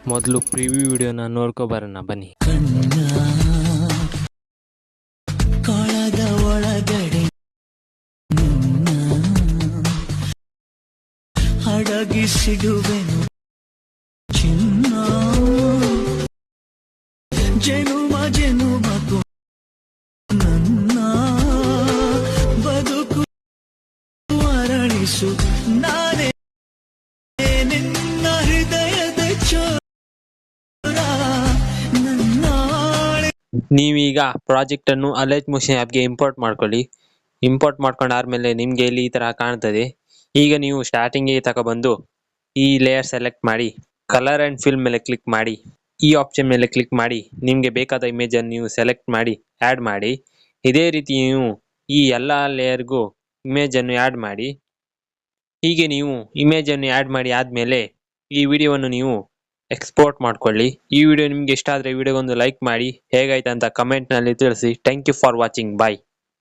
ಮೊದಲು ಪ್ರಿವ್ಯೂ ವಿಡಿಯೋನ ನೋಡ್ಕೊಬರೋಣ ಬನ್ನಿ. ಕಣ್ಣ ಕೊಳದ ಒಳಗಡೆ ನಿನ್ನ ಅಡಗಿಸಿಡುವೆನು ಚಿನ್ನ ಜನುಮ ಜನುಮಕು ನನ್ನ ಬದುಕು ಅರಳಿಸು ನಾನೇ ನಿನ್ನ ಹೃದಯದ ಚೋರ ನನ್ನ ನೀವೀಗ ಪ್ರಾಜೆಕ್ಟ್ ಅನ್ನು ಅಲೈಟ್ ಮೋಷನ್ ಆ್ಯಪ್ಗೆ ಇಂಪೋರ್ಟ್ ಮಾಡ್ಕೊಳ್ಳಿ. ಇಂಪೋರ್ಟ್ ಮಾಡ್ಕೊಂಡಾದ್ಮೇಲೆ ನಿಮಗೆ ಇಲ್ಲಿ ಈ ತರ ಕಾಣ್ತದೆ. ಈಗ ನೀವು ಸ್ಟಾರ್ಟಿಂಗ್ಗೆ ತಗೊಬಂದು ಈ ಲೇಯರ್ ಸೆಲೆಕ್ಟ್ ಮಾಡಿ ಕಲರ್ ಅಂಡ್ ಫಿಲ್ ಮೇಲೆ ಕ್ಲಿಕ್ ಮಾಡಿ ಈ ಆಪ್ಷನ್ ಮೇಲೆ ಕ್ಲಿಕ್ ಮಾಡಿ ನಿಮಗೆ ಬೇಕಾದ ಇಮೇಜ್ ಅನ್ನು ನೀವು ಸೆಲೆಕ್ಟ್ ಮಾಡಿ ಆ್ಯಡ್ ಮಾಡಿ. ಇದೇ ರೀತಿ ನೀವು ಈ ಎಲ್ಲ ಲೇಯರ್ಗೂ ಇಮೇಜ್ ಅನ್ನು ಆ್ಯಡ್ ಮಾಡಿ. ಹೀಗೆ ನೀವು ಇಮೇಜ್ ಅನ್ನು ಆ್ಯಡ್ ಮಾಡಿ ಆದ್ಮೇಲೆ ಈ ವಿಡಿಯೋವನ್ನು ನೀವು ಎಕ್ಸ್ಪೋರ್ಟ್ ಮಾಡ್ಕೊಳ್ಳಿ. ಈ ವಿಡಿಯೋ ನಿಮ್ಗೆ ಇಷ್ಟ ಆದರೆ ವಿಡಿಯೋಗೊಂದು ಲೈಕ್ ಮಾಡಿ, ಹೇಗಾಯ್ತು ಅಂತ ಕಮೆಂಟ್ನಲ್ಲಿ ತಿಳಿಸಿ. Thank you for watching. Bye.